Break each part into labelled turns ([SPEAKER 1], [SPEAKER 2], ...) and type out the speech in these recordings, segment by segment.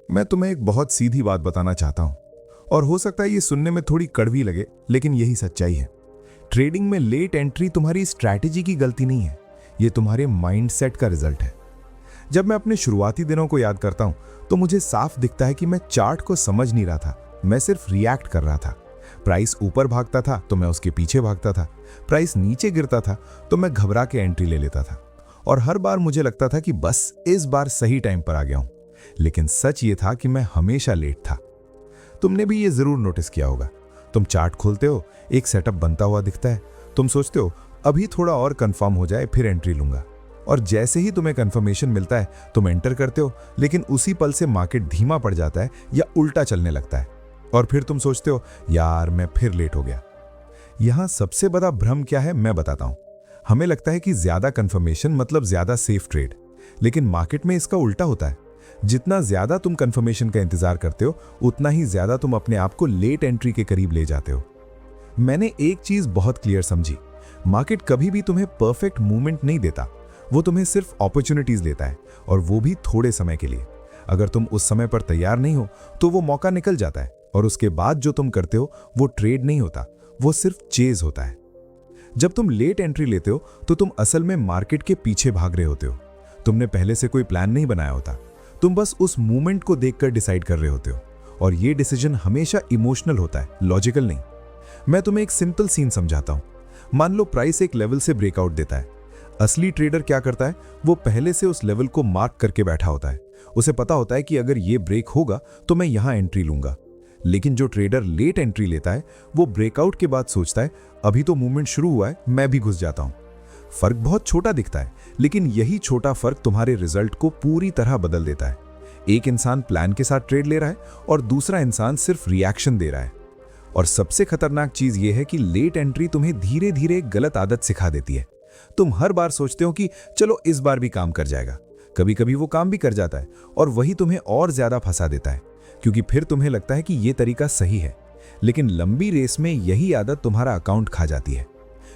[SPEAKER 1] मैं तुम्हें एक बहुत सीधी बात बताना चाहता हूं और हो सकता है ये सुनने में थोड़ी कड़वी लगे, लेकिन यही सच्चाई है। ट्रेडिंग में लेट एंट्री तुम्हारी स्ट्रैटेजी की गलती नहीं है, ये तुम्हारे माइंडसेट का रिजल्ट है। जब मैं अपने शुरुआती दिनों को याद करता हूं तो मुझे साफ दिखता है कि मैं चार्ट को समझ नहीं रहा था, मैं सिर्फ रिएक्ट कर रहा था। प्राइस ऊपर भागता था तो मैं उसके पीछे भागता था, प्राइस नीचे गिरता था तो मैं घबरा के एंट्री ले लेता था और हर बार मुझे लगता था कि बस इस बार सही टाइम पर आ गया हूं। लेकिन सच ये था कि मैं हमेशा लेट था। तुमने भी ये जरूर नोटिस किया होगा। तुम चार्ट खोलते हो, एक सेटअप बनता हुआ दिखता है, तुम सोचते हो अभी थोड़ा और कंफर्म हो जाए फिर एंट्री लूंगा, और जैसे ही तुम्हें कंफर्मेशन मिलता है तुम एंटर करते हो, लेकिन उसी पल से मार्केट धीमा पड़ जाता है या उल्टा चलने लगता है और फिर तुम सोचते हो यार मैं फिर लेट हो गया। यहां सबसे बड़ा भ्रम क्या है मैं बताता हूं। हमें लगता है कि ज्यादा कंफर्मेशन मतलब ज्यादा सेफ ट्रेड, लेकिन मार्केट में इसका उल्टा होता है। जितना ज्यादा तुम कंफर्मेशन का इंतजार करते हो उतना ही ज्यादा तुम अपने आप को लेट एंट्री के करीब ले जाते हो। मैंने एक चीज बहुत क्लियर समझी, मार्केट कभी भी तुम्हें परफेक्ट मूवमेंट नहीं देता, वो तुम्हें सिर्फ अपॉर्चुनिटीज देता है, और वो भी थोड़े समय के लिए। अगर तुम उस समय पर तैयार नहीं हो तो वो मौका निकल जाता है और उसके बाद जो तुम करते हो वो ट्रेड नहीं होता, वो सिर्फ चेज होता है। जब तुम लेट एंट्री लेते हो तो तुम असल में मार्केट के पीछे भाग रहे होते हो। तुमने पहले से कोई प्लान नहीं बनाया होता, तुम बस उस मूवमेंट को देखकर डिसाइड कर रहे होते हो, और ये डिसीजन हमेशा इमोशनल होता है, लॉजिकल नहीं। मैं तुम्हें एक सिंपल सीन समझाता हूं। मान लो प्राइस एक लेवल से ब्रेकआउट देता है। असली ट्रेडर क्या करता है, वो पहले से उस लेवल को मार्क करके बैठा होता है। उसे पता होता है कि अगर ये ब्रेक होगा तो मैं यहां एंट्री लूंगा। लेकिन जो ट्रेडर लेट एंट्री लेता है वो ब्रेकआउट के बाद सोचता है अभी तो मूवमेंट शुरू हुआ है, मैं भी घुस जाता हूं। फर्क बहुत छोटा दिखता है, लेकिन यही छोटा फर्क तुम्हारे रिजल्ट को पूरी तरह बदल देता है। एक इंसान प्लान के साथ ट्रेड ले रहा है और दूसरा इंसान सिर्फ रिएक्शन दे रहा है। और सबसे खतरनाक चीज यह है कि लेट एंट्री तुम्हें धीरे धीरे एक गलत आदत सिखा देती है। तुम हर बार सोचते हो कि चलो इस बार भी काम कर जाएगा। कभी कभी वो काम भी कर जाता है और वही तुम्हें और ज्यादा फंसा देता है, क्योंकि फिर तुम्हें लगता है कि ये तरीका सही है। लेकिन लंबी रेस में यही आदत तुम्हारा अकाउंट खा जाती है,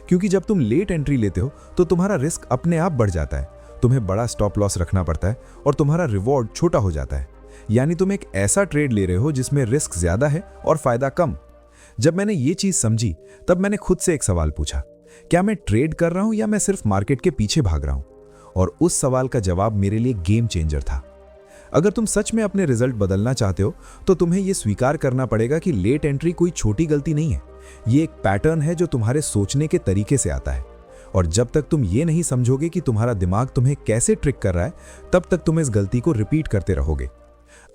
[SPEAKER 1] क्योंकि जब तुम लेट एंट्री लेते हो तो तुम्हारा रिस्क अपने आप बढ़ जाता है। तुम्हें बड़ा स्टॉप लॉस रखना पड़ता है और तुम्हारा रिवॉर्ड छोटा हो जाता है। यानी तुम एक ऐसा ट्रेड ले रहे हो जिसमें रिस्क ज्यादा है और फायदा कम। जब मैंने ये चीज समझी तब मैंने खुद से एक सवाल पूछा, क्या मैं ट्रेड कर रहा हूं या मैं सिर्फ मार्केट के पीछे भाग रहा हूं? और उस सवाल का जवाब मेरे लिए गेम चेंजर था। अगर तुम सच में अपने रिजल्ट बदलना चाहते हो तो तुम्हें यह स्वीकार करना पड़ेगा कि लेट एंट्री कोई छोटी गलती नहीं है। ये एक पैटर्न है जो तुम्हारे सोचने के तरीके से आता है, और जब तक तुम ये नहीं समझोगे कि तुम्हारा दिमाग तुम्हें कैसे ट्रिक कर रहा है, तब तक तुम इस गलती को रिपीट करते रहोगे।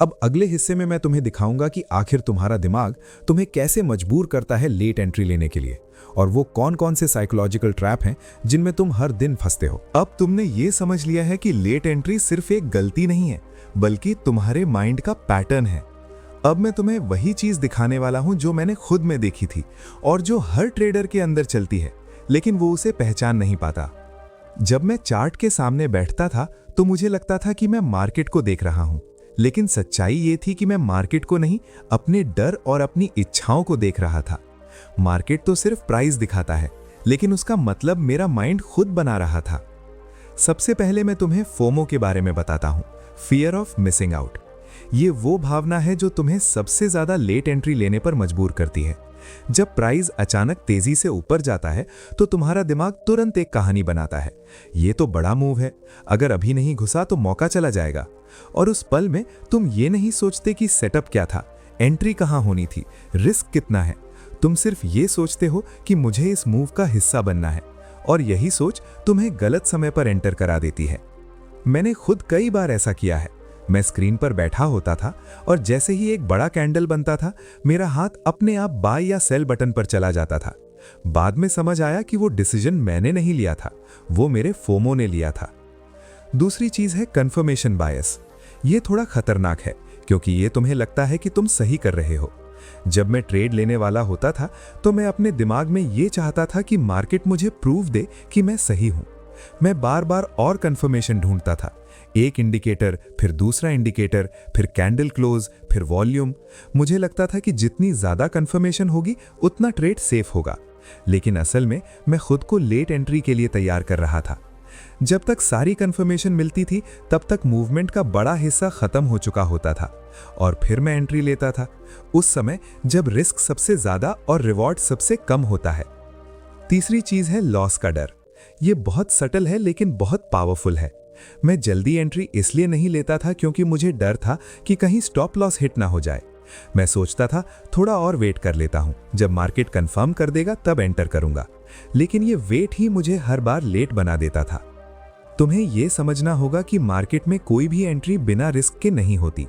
[SPEAKER 1] अब अगले हिस्से में मैं तुम्हें दिखाऊंगा कि आखिर तुम्हारा दिमाग तुम्हें कैसे मजबूर करता है लेट एंट्री लेने के लिए, और वो कौन कौन से साइकोलॉजिकल ट्रैप हैं जिनमें तुम हर दिन फंसते हो। अब तुमने ये समझ लिया है कि लेट एंट्री सिर्फ एक गलती नहीं है, बल्कि तुम्हारे माइंड का पैटर्न है। अब मैं तुम्हें वही चीज दिखाने वाला हूं जो मैंने खुद में देखी थी और जो हर ट्रेडर के अंदर चलती है, लेकिन वो उसे पहचान नहीं पाता। जब मैं चार्ट के सामने बैठता था तो मुझे लगता था कि मैं मार्केट को देख रहा हूं, लेकिन सच्चाई ये थी कि मैं मार्केट को नहीं, अपने डर और अपनी इच्छाओं को देख रहा था। मार्केट तो सिर्फ प्राइस दिखाता है, लेकिन उसका मतलब मेरा माइंड खुद बना रहा था। सबसे पहले मैं तुम्हें फोमो के बारे में बताता हूं, फियर ऑफ मिसिंग आउट। ये वो भावना है जो तुम्हें सबसे ज्यादा लेट एंट्री लेने पर मजबूर करती है। जब प्राइस अचानक तेजी से ऊपर जाता है तो तुम्हारा दिमाग तुरंत एक कहानी बनाता है, ये तो बड़ा मूव है, अगर अभी नहीं घुसा तो मौका चला जाएगा। और उस पल में तुम ये नहीं सोचते कि सेटअप क्या था, एंट्री कहां होनी थी, रिस्क कितना है। तुम सिर्फ ये सोचते हो कि मुझे इस मूव का हिस्सा बनना है, और यही सोच तुम्हें गलत समय पर एंटर करा देती है। मैंने खुद कई बार ऐसा किया है। मैं स्क्रीन पर बैठा होता था और जैसे ही एक बड़ा कैंडल बनता था, मेरा हाथ अपने आप बाय या सेल बटन पर चला जाता था। बाद में समझ आया कि वो डिसीजन मैंने नहीं लिया था, वो मेरे फोमो ने लिया था। दूसरी चीज है कंफर्मेशन बायस। ये थोड़ा खतरनाक है, क्योंकि ये तुम्हें लगता है कि तुम सही कर रहे हो। जब मैं ट्रेड लेने वाला होता था तो मैं अपने दिमाग में ये चाहता था कि मार्केट मुझे प्रूव दे कि मैं सही हूं। मैं बार बार और कंफर्मेशन ढूंढता था, एक इंडिकेटर, फिर दूसरा इंडिकेटर, फिर कैंडल क्लोज, फिर वॉल्यूम। मुझे लगता था कि जितनी ज्यादा कंफर्मेशन होगी उतना ट्रेड सेफ होगा, लेकिन असल में मैं खुद को लेट एंट्री के लिए तैयार कर रहा था।
[SPEAKER 2] जब तक सारी कंफर्मेशन मिलती थी तब तक मूवमेंट का बड़ा हिस्सा खत्म हो चुका होता था और फिर मैं एंट्री लेता था, उस समय जब रिस्क सबसे ज्यादा और रिवॉर्ड सबसे कम होता है। तीसरी चीज है लॉस का डर। ये बहुत सटल है लेकिन बहुत पावरफुल है। मैं जल्दी एंट्री इसलिए नहीं लेता था क्योंकि मुझे डर था कि कहीं स्टॉप लॉस हिट ना हो जाए। मैं सोचता था थोड़ा और वेट कर लेता हूं, जब मार्केट कंफर्म कर देगा तब एंटर करूंगा, लेकिन ये वेट ही मुझे हर बार लेट बना देता था। तुम्हें यह समझना होगा कि मार्केट में कोई भी एंट्री बिना रिस्क के नहीं होती।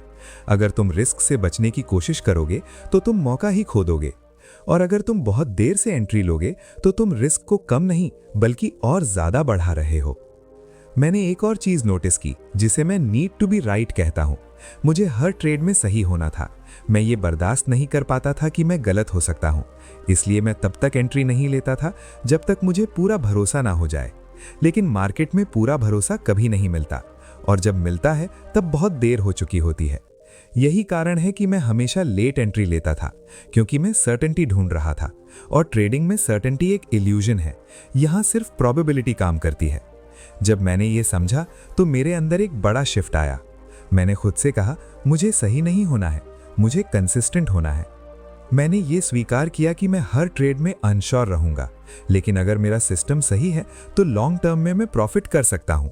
[SPEAKER 2] अगर तुम रिस्क से बचने की कोशिश करोगे तो तुम मौका ही खो दोगे, और अगर तुम बहुत देर से एंट्री लोगे तो तुम रिस्क को कम नहीं बल्कि और ज्यादा बढ़ा रहे हो। मैंने एक और चीज नोटिस की जिसे मैं नीड टू बी राइट कहता हूं। मुझे हर ट्रेड में सही होना था। मैं ये बर्दाश्त नहीं कर पाता था कि मैं गलत हो सकता हूं, इसलिए मैं तब तक एंट्री नहीं लेता था जब तक मुझे पूरा भरोसा ना हो जाए। लेकिन मार्केट में पूरा भरोसा कभी नहीं मिलता, और जब मिलता है तब बहुत देर हो चुकी होती है। यही कारण है कि मैं हमेशा लेट एंट्री लेता था, क्योंकि मैं सर्टेनिटी ढूंढ रहा था, और ट्रेडिंग में सर्टेनिटी एक इल्यूजन है। यहां सिर्फ प्रोबेबिलिटी काम करती है। जब मैंने ये समझा तो मेरे अंदर एक बड़ा शिफ्ट आया। मैंने खुद से कहा मुझे सही नहीं होना है, मुझे कंसिस्टेंट होना है। मैंने ये स्वीकार किया कि मैं हर ट्रेड में अनश्योर रहूंगा, लेकिन अगर मेरा सिस्टम सही है तो लॉन्ग टर्म में मैं प्रॉफिट कर सकता हूं।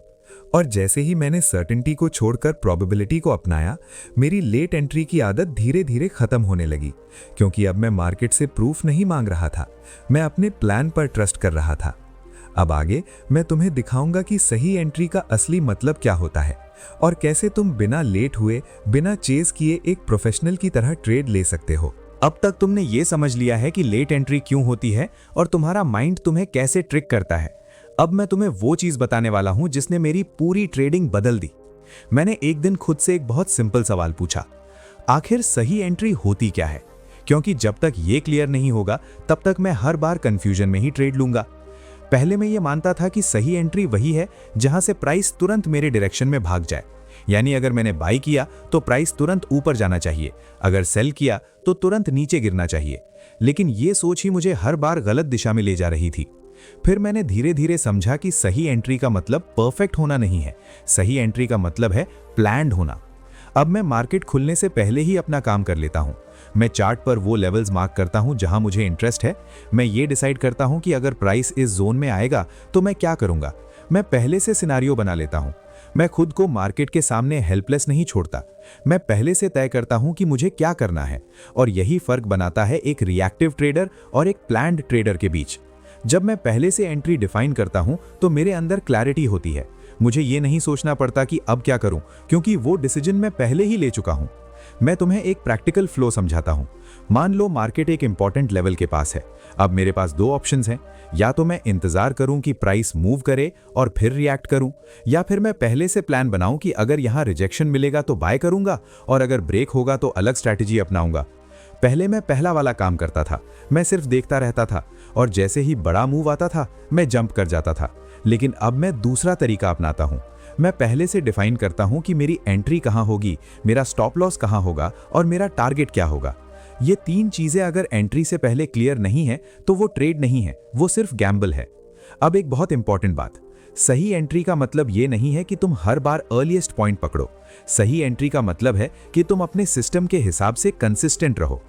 [SPEAKER 2] और जैसे ही मैंने सर्टेनिटी को छोड़कर प्रोबेबिलिटी को अपनाया, मेरी लेट एंट्री की आदत धीरे धीरे खत्म होने लगी, क्योंकि अब मैं मार्केट से प्रूफ नहीं मांग रहा था, मैं अपने प्लान पर ट्रस्ट कर रहा था। अब आगे मैं तुम्हें दिखाऊंगा कि सही एंट्री का असली मतलब क्या होता है और कैसे तुम बिना लेट हुए, बिना चेज किए एक प्रोफेशनल की तरह ट्रेड ले सकते हो।
[SPEAKER 3] अब तक तुमने ये समझ लिया है कि लेट एंट्री क्यों होती है और तुम्हारा माइंड तुम्हें कैसे ट्रिक करता है। अब मैं तुम्हें वो चीज बताने वाला हूं जिसने मेरी पूरी ट्रेडिंग बदल दी। मैंने एक दिन खुद से एक बहुत सिंपल सवाल पूछा, आखिर सही एंट्री होती क्या है? क्योंकि जब तक ये क्लियर नहीं होगा तब तक मैं हर बार कंफ्यूजन में ही ट्रेड लूंगा। पहले मैं ये मानता था कि सही एंट्री वही है जहां से प्राइस तुरंत मेरे डायरेक्शन में भाग जाए। यानी अगर मैंने बाई किया तो प्राइस तुरंत ऊपर जाना चाहिए, अगर सेल किया तो तुरंत नीचे गिरना चाहिए। लेकिन ये सोच ही मुझे हर बार गलत दिशा में ले जा रही थी। फिर मैंने धीरे धीरे समझा कि सही एंट्री का मतलब परफेक्ट होना नहीं है, सही एंट्री का मतलब है प्लान्ड होना। अब मैं मार्केट खुलने से पहले ही अपना काम कर लेता हूं। मैं चार्ट पर वो लेवल्स मार्क करता हूं जहां मुझे इंटरेस्ट है। मैं ये डिसाइड करता हूं कि अगर प्राइस इस जोन में आएगा तो मैं क्या करूंगा। मैं पहले से सिनेरियो बना लेता हूं। मैं खुद को मार्केट के सामने हेल्पलेस नहीं छोड़ता। मैं पहले से तय करता हूं कि मुझे क्या करना है, और यही फर्क बनाता है एक रिएक्टिव ट्रेडर और एक प्लान्ड ट्रेडर के बीच। जब मैं पहले से एंट्री डिफाइन करता हूं तो मेरे अंदर क्लैरिटी होती है। मुझे ये नहीं सोचना पड़ता कि अब क्या करूं, क्योंकि वो डिसीजन मैं पहले ही ले चुका हूं। मैं तुम्हें एक प्रैक्टिकल फ्लो समझाता हूं। मान लो मार्केट एक इंपॉर्टेंट लेवल के पास है। अब मेरे पास दो ऑप्शंस हैं, या तो मैं इंतजार करूं कि प्राइस मूव करे और फिर रिएक्ट करूं, या फिर मैं पहले से प्लान बनाऊं कि अगर यहां रिजेक्शन मिलेगा तो बाय करूंगा और अगर ब्रेक होगा तो अलग स्ट्रैटेजी अपनाऊंगा। पहले मैं पहला वाला काम करता था। मैं सिर्फ देखता रहता था और जैसे ही बड़ा मूव आता था मैं जंप कर जाता था। लेकिन अब मैं दूसरा तरीका अपनाता हूं। मैं पहले से डिफाइन करता हूं कि मेरी एंट्री कहां होगी, मेरा स्टॉप लॉस कहां होगा और मेरा टारगेट क्या होगा। ये तीन चीजें अगर एंट्री से पहले क्लियर नहीं है तो वो ट्रेड नहीं है, वो सिर्फ गैम्बल है। अब एक बहुत इंपॉर्टेंट बात, सही एंट्री का मतलब ये नहीं है कि तुम हर बार अर्लीस्ट पॉइंट पकड़ो। सही एंट्री का मतलब है कि तुम अपने सिस्टम के हिसाब से कंसिस्टेंट रहो।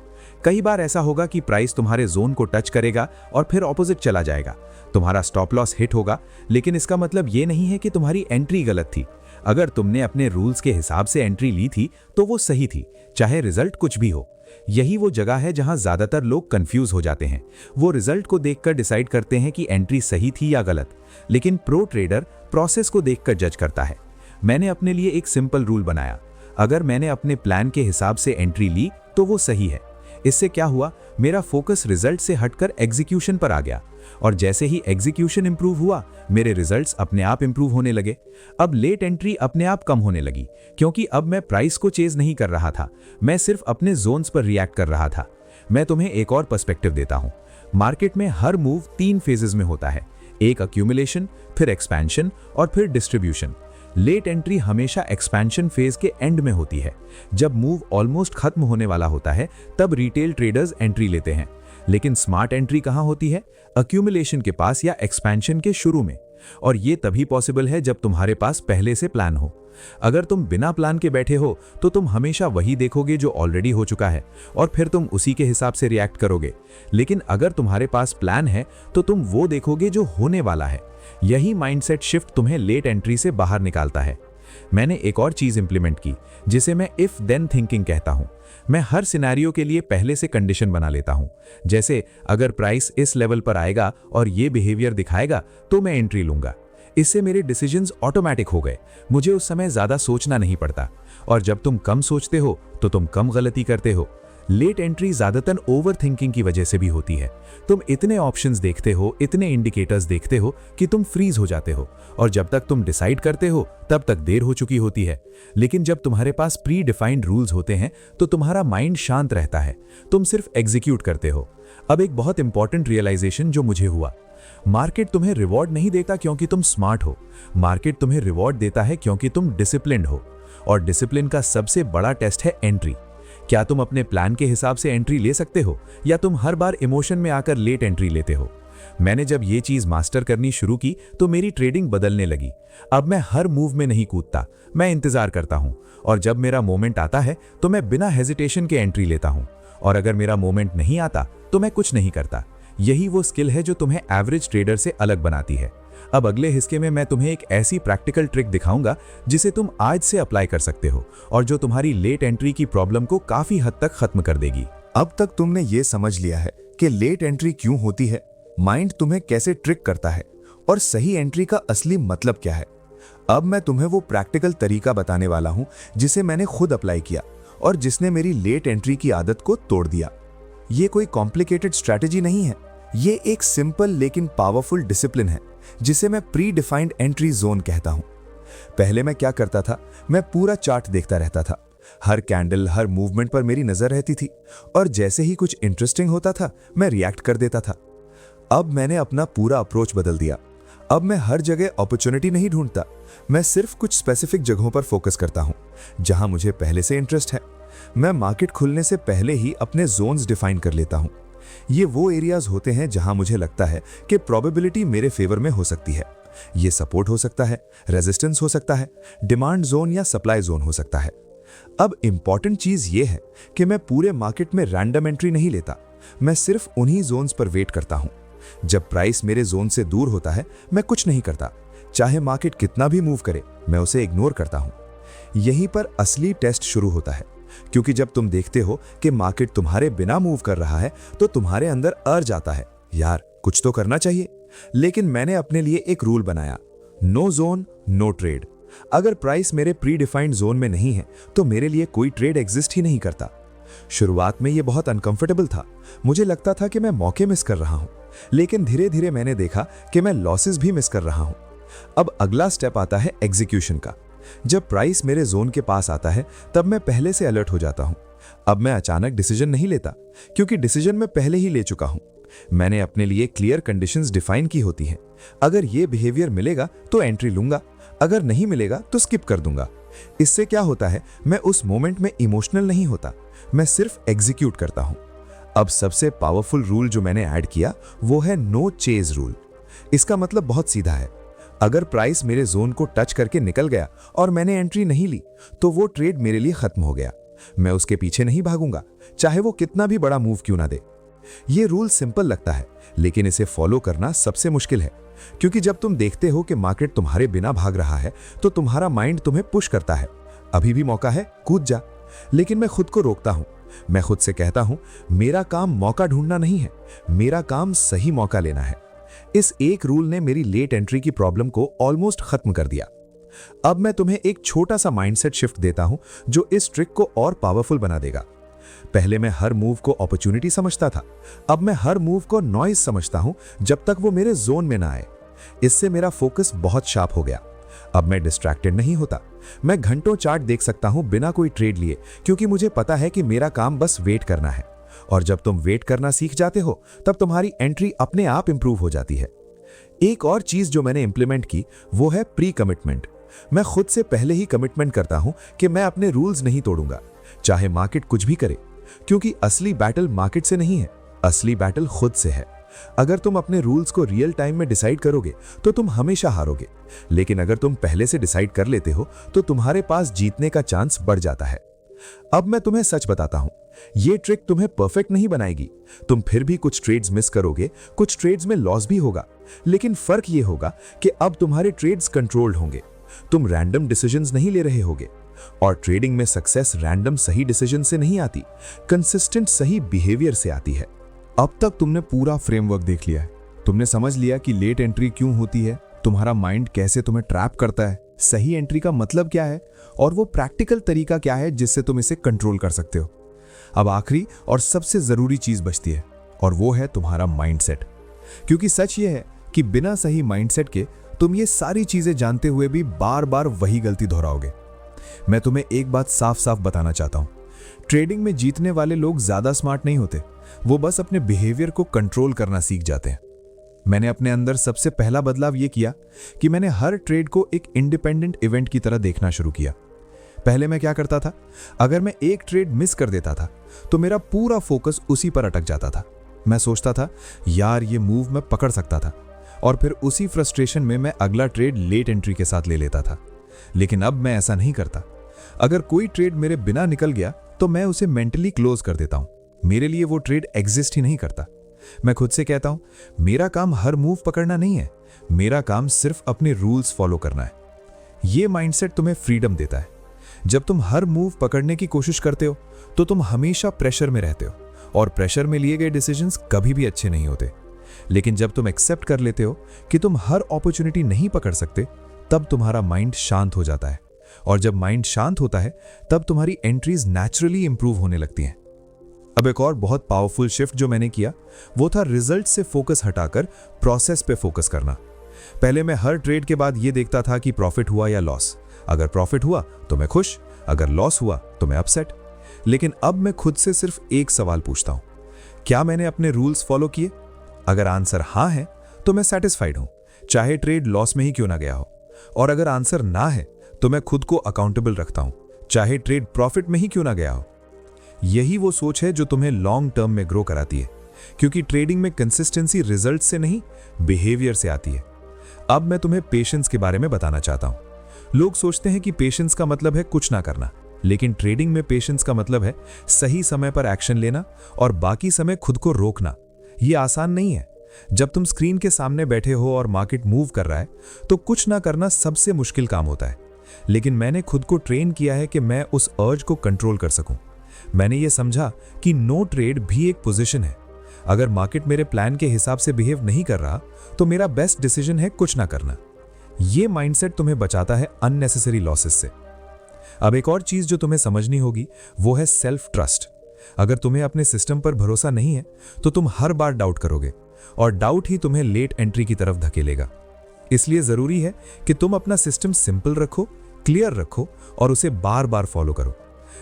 [SPEAKER 3] कई बार ऐसा होगा कि प्राइस तुम्हारे जोन को टच करेगा और फिर ऑपोजिट चला जाएगा, तुम्हारा स्टॉप लॉस हिट होगा, लेकिन इसका मतलब ये नहीं है कि तुम्हारी एंट्री गलत थी। अगर तुमने अपने रूल्स के हिसाब से एंट्री ली थी तो वो सही थी, चाहे रिजल्ट कुछ भी हो। यही वो जगह है जहां ज्यादातर लोग कंफ्यूज हो जाते हैं। वो रिजल्ट को देखकर डिसाइड करते हैं कि एंट्री सही थी या गलत, लेकिन प्रो ट्रेडर प्रोसेस को देखकर जज करता है। मैंने अपने लिए एक सिंपल रूल बनाया, अगर मैंने अपने प्लान के हिसाब से एंट्री ली तो वो सही है। इससे क्या हुआ, मेरा फोकस रिजल्ट से हटकर एग्जीक्यूशन पर आ गया, और जैसे ही एग्जीक्यूशन इंप्रूव हुआ मेरे रिजल्ट्स अपने आप इंप्रूव होने लगे। अब लेट एंट्री अपने आप कम होने लगी, क्योंकि अब मैं प्राइस को चेज नहीं कर रहा था, मैं सिर्फ अपने जोन्स पर रिएक्ट कर रहा था। मैं तुम्हें एक और पर्सपेक्टिव देता हूं। मार्केट में हर मूव 3 फेजेस में होता है, एक अक्यूमुलेशन, फिर एक्सपेंशन और फिर डिस्ट्रीब्यूशन। लेट एंट्री हमेशा एक्सपेंशन फेज के एंड में होती है। जब मूव ऑलमोस्ट खत्म होने वाला होता है तब रिटेल ट्रेडर्स एंट्री लेते हैं। लेकिन स्मार्ट एंट्री कहां होती है, अक्यूमुलेशन के पास या एक्सपेंशन के शुरू में। और ये तभी पॉसिबल है जब तुम्हारे पास पहले से प्लान हो। अगर तुम बिना प्लान के बैठे हो तो तुम हमेशा वही देखोगे जो ऑलरेडी हो चुका है और फिर तुम उसी के हिसाब से रिएक्ट करोगे। लेकिन अगर तुम्हारे पास प्लान है तो तुम वो देखोगे जो होने वाला है। यही माइंडसेट शिफ्ट तुम्हें लेट एंट्री से बाहर निकालता है। मैंने एक और चीज इंप्लीमेंट की जिसे मैं इफ देन थिंकिंग कहता हूं। मैं हर सिनेरियो के लिए पहले से कंडीशन बना लेता हूं। जैसे अगर प्राइस इस लेवल पर आएगा और ये बिहेवियर दिखाएगा तो मैं एंट्री लूंगा। इससे मेरे डिसीजंस ऑटोमेटिक हो गए। मुझे उस समय ज्यादा सोचना नहीं पड़ता। और जब तुम कम सोचते हो तो तुम कम गलती करते हो। लेट एंट्री ज्यादातर ओवर थिंकिंग की वजह से भी होती है। तुम इतने ऑप्शंस देखते हो, इतने इंडिकेटर्स देखते हो कि तुम फ्रीज हो जाते हो और जब तक तुम डिसाइड करते हो तब तक देर हो चुकी होती है। लेकिन जब तुम्हारे पास प्री डिफाइंड रूल्स होते हैं तो तुम्हारा माइंड शांत रहता है। तुम सिर्फ एग्जीक्यूट करते हो। अब एक बहुत इंपॉर्टेंट रियलाइजेशन जो मुझे हुआ, मार्केट तुम्हें रिवॉर्ड नहीं देता क्योंकि तुम स्मार्ट हो। मार्केट तुम्हें रिवॉर्ड देता है क्योंकि तुम डिसिप्लिन्ड हो। और डिसिप्लिन का सबसे बड़ा टेस्ट है एंट्री। क्या तुम अपने प्लान के हिसाब से एंट्री ले सकते हो या तुम हर बार इमोशन में आकर लेट एंट्री लेते हो? मैंने जब ये चीज मास्टर करनी शुरू की तो मेरी ट्रेडिंग बदलने लगी। अब मैं हर मूव में नहीं कूदता, मैं इंतजार करता हूं और जब मेरा मोमेंट आता है तो मैं बिना हेजिटेशन के एंट्री लेता हूं और अगर मेरा मोमेंट नहीं आता तो मैं कुछ नहीं करता। यही वो स्किल है जो तुम्हें एवरेज ट्रेडर से अलग बनाती है। अब अगले हिस्से में मैं तुम्हें एक ऐसी प्रैक्टिकल ट्रिक दिखाऊंगा जिसे तुम आज से अप्लाई कर सकते हो और जो तुम्हारी लेट एंट्री की प्रॉब्लम को काफी हद तक खत्म कर देगी।
[SPEAKER 1] अब तक तुमने ये समझ लिया है कि लेट एंट्री क्यों होती है, माइंड तुम्हें कैसे ट्रिक करता है और सही एंट्री का असली मतलब क्या है। अब मैं तुम्हें वो प्रैक्टिकल तरीका बताने वाला हूं जिसे मैंने खुद अप्लाई किया और जिसने मेरी लेट एंट्री की आदत को तोड़ दिया। ये कोई कॉम्प्लिकेटेड स्ट्रैटेजी नहीं है, ये एक सिंपल लेकिन पावरफुल डिसिप्लिन है जिसे मैं प्री डिफाइंड एंट्री जोन कहता हूं। पहले मैं क्या करता था, मैं पूरा चार्ट देखता रहता था। हर कैंडल, हर मूवमेंट पर मेरी नजर रहती थी और जैसे ही कुछ इंटरेस्टिंग होता था मैं रिएक्ट कर देता था। अब मैंने अपना पूरा अप्रोच बदल दिया। अब मैं हर जगह अपॉर्चुनिटी नहीं ढूंढता, मैं सिर्फ कुछ स्पेसिफिक जगहों पर फोकस करता हूं जहां मुझे पहले से इंटरेस्ट है। मैं मार्केट खुलने से पहले ही अपने जोन्स डिफाइन कर लेता हूं। ये वो एरियाज होते हैं जहां मुझे लगता है कि प्रोबेबिलिटी मेरे फेवर में हो सकती है। ये सपोर्ट हो सकता है, रेजिस्टेंस हो सकता है, डिमांड जोन या सप्लाई जोन हो सकता है। अब इंपॉर्टेंट चीज ये है कि मैं पूरे मार्केट में रैंडम एंट्री नहीं लेता, मैं सिर्फ उन्हीं जोन्स पर वेट करता हूं। जब प्राइस मेरे जोन से दूर होता है मैं कुछ नहीं करता, चाहे मार्केट कितना भी मूव करे मैं उसे इग्नोर करता हूं। यहीं पर असली टेस्ट शुरू होता है, क्योंकि जब तुम देखते हो कि मार्केट तुम्हारे बिना मूव कर रहा है तो तुम्हारे अंदर अर्ज आता है, यार कुछ तो करना चाहिए। लेकिन मैंने अपने लिए एक रूल बनाया, नो जोन नो ट्रेड। अगर प्राइस मेरे प्री डिफाइंड जोन में नहीं है तो मेरे लिए कोई ट्रेड एग्जिस्ट ही नहीं करता। शुरुआत में यह बहुत अनकंफर्टेबल था, मुझे लगता था कि मैं मौके मिस कर रहा हूं, लेकिन धीरे धीरे मैंने देखा कि मैं लॉसेस भी मिस कर रहा हूं। अब अगला स्टेप आता है एग्जीक्यूशन का। जब प्राइस मेरे जोन के पास आता है तब मैं पहले से अलर्ट हो जाता हूं। अब मैं अचानक डिसीजन नहीं लेता, क्योंकि डिसीजन मैं पहले ही ले चुका हूं। मैंने अपने लिए क्लियर कंडीशंस डिफाइन की होती हैं। अगर ये बिहेवियर मिलेगा तो एंट्री लूंगा, अगर नहीं मिलेगा तो स्किप कर दूंगा। इससे क्या होता है, मैं उस मोमेंट में इमोशनल नहीं होता, मैं सिर्फ एग्जीक्यूट करता हूं। अब सबसे पावरफुल रूल जो मैंने ऐड किया वो है नो चेज रूल। इसका मतलब बहुत सीधा है, अगर प्राइस मेरे जोन को टच करके निकल गया और मैंने एंट्री नहीं ली तो वो ट्रेड मेरे लिए खत्म हो गया। मैं उसके पीछे नहीं भागूंगा, चाहे वो कितना भी बड़ा मूव क्यों ना दे। ये रूल सिंपल लगता है, लेकिन इसे फॉलो करना सबसे मुश्किल है, क्योंकि जब तुम देखते हो कि मार्केट तुम्हारे बिना भाग रहा है तो तुम्हारा माइंड तुम्हें पुश करता है, अभी भी मौका है, कूद जा। लेकिन मैं खुद को रोकता हूं, मैं खुद से कहता हूं मेरा काम मौका ढूंढना नहीं है, मेरा काम सही मौका लेना है। इस एक रूल ने मेरी लेट एंट्री की प्रॉब्लम को ऑलमोस्ट खत्म कर दिया। अब मैं तुम्हें एक छोटा सा माइंडसेट शिफ्ट देता हूं जो इस ट्रिक को और पावरफुल बना देगा। पहले मैं हर मूव को अपॉर्चुनिटी समझता था, अब मैं हर मूव को नॉइज समझता हूं जब तक वो मेरे जोन में ना आए। इससे मेरा फोकस बहुत शार्प हो गया। अब मैं डिस्ट्रैक्टेड नहीं होता, मैं घंटों चार्ट देख सकता हूं बिना कोई ट्रेड लिए, क्योंकि मुझे पता है कि मेरा काम बस वेट करना है। और जब तुम वेट करना सीख जाते हो तब तुम्हारी एंट्री अपने आप इंप्रूव हो जाती है। एक और चीज जो मैंने इंप्लीमेंट की वो है प्री कमिटमेंट। मैं खुद से पहले ही कमिटमेंट करता हूं कि मैं अपने रूल्स नहीं तोड़ूंगा, चाहे मार्केट कुछ भी करे, क्योंकि असली बैटल मार्केट से नहीं है, असली बैटल खुद से है।
[SPEAKER 2] अगर तुम अपने रूल्स को रियल टाइम में डिसाइड करोगे तो तुम हमेशा हारोगे, लेकिन अगर तुम पहले से डिसाइड कर लेते हो तो तुम्हारे पास जीतने का चांस बढ़ जाता है। अब मैं तुम्हें सच बताता हूं, ये ट्रिक तुम्हें परफेक्ट नहीं बनाएगी। तुम फिर भी कुछ ट्रेड्स मिस करोगे, कुछ ट्रेड्स में लॉस भी होगा, लेकिन फर्क ये होगा कि अब तुम्हारे ट्रेड्स कंट्रोल्ड होंगे। तुम रैंडम डिसीजंस नहीं ले रहे होगे। और ट्रेडिंग में सक्सेस रैंडम सही डिसीजन से नहीं आती, कंसिस्टेंट सही बिहेवियर से आती है।
[SPEAKER 1] अब तक तुमने पूरा फ्रेमवर्क देख लिया है। तुमने समझ लिया कि लेट एंट्री क्यों होती है, तुम्हारा माइंड कैसे तुम्हें ट्रैप करता है, सही एंट्री का मतलब क्या है और वो प्रैक्टिकल तरीका क्या है जिससे तुम इसे कंट्रोल कर सकते हो। अब आखिरी और सबसे जरूरी चीज बचती है और वो है तुम्हारा माइंडसेट। क्योंकि सच ये है कि बिना सही माइंडसेट के तुम ये सारी चीजें जानते हुए भी बार बार वही गलती दोहराओगे। मैं तुम्हें एक बात साफ साफ बताना चाहता हूं, ट्रेडिंग में जीतने वाले लोग ज्यादा स्मार्ट नहीं होते, वो बस अपने बिहेवियर को कंट्रोल करना सीख जाते हैं। मैंने अपने अंदर सबसे पहला बदलाव ये किया कि मैंने हर ट्रेड को एक इंडिपेंडेंट इवेंट की तरह देखना शुरू किया। पहले मैं क्या करता था, अगर मैं एक ट्रेड मिस कर देता था तो मेरा पूरा फोकस उसी पर अटक जाता था। मैं सोचता था यार ये मूव मैं पकड़ सकता था, और फिर उसी फ्रस्ट्रेशन में मैं अगला ट्रेड लेट एंट्री के साथ ले लेता था। लेकिन अब मैं ऐसा नहीं करता। अगर कोई ट्रेड मेरे बिना निकल गया तो मैं उसे मेंटली क्लोज कर देता हूं। मेरे लिए वो ट्रेड एग्जिस्ट ही नहीं करता। मैं खुद से कहता हूं मेरा काम हर मूव पकड़ना नहीं है, मेरा काम सिर्फ अपने रूल्स फॉलो करना है। यह माइंडसेट तुम्हें फ्रीडम देता है। जब तुम हर मूव पकड़ने की कोशिश करते हो तो तुम हमेशा प्रेशर में रहते हो, और प्रेशर में लिए गए डिसीजंस कभी भी अच्छे नहीं होते। लेकिन जब तुम एक्सेप्ट कर लेते हो कि तुम हर अपॉर्चुनिटी नहीं पकड़ सकते, तब तुम्हारा माइंड शांत हो जाता है, और जब माइंड शांत होता है तब तुम्हारी एंट्रीज नेचुरली इंप्रूव होने लगती हैं। अब एक और बहुत पावरफुल शिफ्ट जो मैंने किया वो था रिजल्ट से फोकस हटाकर प्रोसेस पे फोकस करना। पहले मैं हर ट्रेड के बाद ये देखता था कि प्रॉफिट हुआ या लॉस। अगर प्रॉफिट हुआ तो मैं खुश, अगर लॉस हुआ तो मैं अपसेट। लेकिन अब मैं खुद से सिर्फ एक सवाल पूछता हूं, क्या मैंने अपने रूल्स फॉलो किए? अगर आंसर हां है तो मैं सेटिस्फाइड हूं, चाहे ट्रेड लॉस में ही क्यों ना गया हो। और अगर आंसर ना है तो मैं खुद को अकाउंटेबल रखता हूं, चाहे ट्रेड प्रॉफिट में ही क्यों ना गया हो। यही वो सोच है जो तुम्हें लॉन्ग टर्म में ग्रो कराती है, क्योंकि ट्रेडिंग में कंसिस्टेंसी रिजल्ट से नहीं बिहेवियर से आती है। अब मैं तुम्हें पेशेंस के बारे में बताना चाहता हूं। लोग सोचते हैं कि पेशेंस का मतलब है कुछ ना करना, लेकिन ट्रेडिंग में पेशेंस का मतलब है सही समय पर एक्शन लेना और बाकी समय खुद को रोकना। यह आसान नहीं है। जब तुम स्क्रीन के सामने बैठे हो और मार्केट मूव कर रहा है तो कुछ ना करना सबसे मुश्किल काम होता है, लेकिन मैंने खुद को ट्रेन किया है कि मैं उस अर्ज को कंट्रोल कर सकूं। मैंने ये समझा कि नो ट्रेड भी एक पोजीशन है। अगर मार्केट मेरे प्लान के हिसाब से बिहेव नहीं कर रहा तो मेरा बेस्ट डिसीजन है कुछ ना करना। यह माइंडसेट तुम्हें बचाता है अननेसेसरी लॉसेस से। अब एक और चीज जो तुम्हें समझनी होगी वो है सेल्फ ट्रस्ट। अगर तुम्हें अपने सिस्टम पर भरोसा नहीं है तो तुम हर बार डाउट करोगे, और डाउट ही तुम्हें लेट एंट्री की तरफ धकेलेगा। इसलिए जरूरी है कि तुम अपना सिस्टम सिंपल रखो, क्लियर रखो और उसे बार बार फॉलो करो।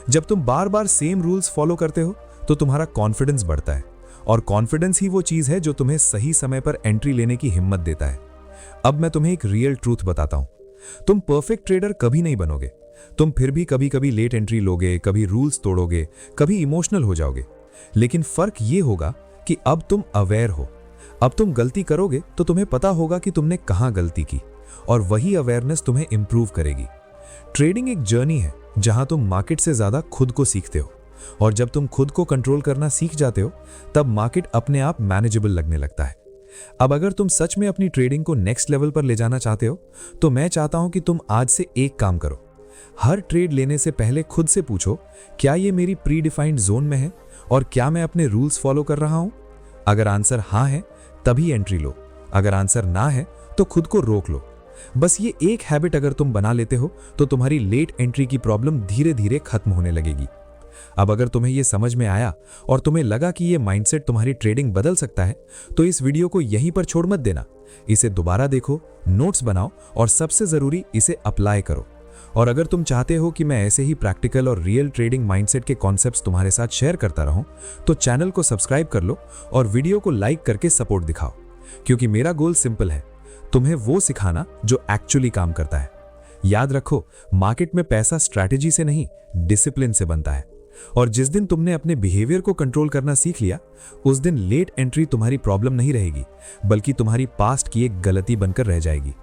[SPEAKER 1] जब तुम बार बार सेम रूल्स फॉलो करते हो तो तुम्हारा कॉन्फिडेंस बढ़ता है, और कॉन्फिडेंस ही वो चीज है जो तुम्हें सही समय पर एंट्री लेने की हिम्मत देता है। अब मैं तुम्हें एक रियल ट्रूथ बताता हूं, तुम परफेक्ट ट्रेडर कभी नहीं बनोगे। तुम फिर भी कभी कभी लेट एंट्री लोगे, कभी रूल्स तोड़ोगे, कभी इमोशनल हो जाओगे। लेकिन फर्क ये होगा कि अब तुम अवेयर हो। अब तुम गलती करोगे तो तुम्हें पता होगा कि तुमने कहां गलती की, और वही अवेयरनेस तुम्हें इंप्रूव करेगी। ट्रेडिंग एक जर्नी है जहां तुम मार्केट से ज्यादा खुद को सीखते हो, और जब तुम खुद को कंट्रोल करना सीख जाते हो तब मार्केट अपने आप मैनेजेबल लगने लगता है। अब अगर तुम सच में अपनी ट्रेडिंग को नेक्स्ट लेवल पर ले जाना चाहते हो तो मैं चाहता हूं कि तुम आज से एक काम करो। हर ट्रेड लेने से पहले खुद से पूछो, क्या ये मेरी प्री डिफाइंड जोन में है और क्या मैं अपने रूल्स फॉलो कर रहा हूं? अगर आंसर हां है तभी एंट्री लो, अगर आंसर ना है तो खुद को रोक लो। बस ये एक हैबिट अगर तुम बना लेते हो तो तुम्हारी लेट एंट्री की प्रॉब्लम धीरे धीरे खत्म होने लगेगी। अब अगर तुम्हें यह समझ में आया और तुम्हें लगा कि यह माइंडसेट तुम्हारी ट्रेडिंग बदल सकता है तो इस वीडियो को यहीं पर छोड़ मत देना। इसे दोबारा देखो, नोट्स बनाओ और सबसे जरूरी इसे अप्लाई करो। और अगर तुम चाहते हो कि मैं ऐसे ही प्रैक्टिकल और रियल ट्रेडिंग माइंडसेट के कॉन्सेप्ट्स तुम्हारे साथ शेयर करता रहूं तो चैनल को सब्सक्राइब कर लो और वीडियो को लाइक करके सपोर्ट दिखाओ, क्योंकि मेरा गोल सिंपल है, तुम्हें वो सिखाना जो एक्चुअली काम करता है। याद रखो, मार्केट में पैसा स्ट्रैटेजी से नहीं डिसिप्लिन से बनता है।
[SPEAKER 2] और जिस दिन तुमने अपने बिहेवियर को कंट्रोल करना सीख लिया, उस दिन लेट एंट्री तुम्हारी प्रॉब्लम नहीं रहेगी, बल्कि तुम्हारी पास्ट की एक गलती बनकर रह जाएगी।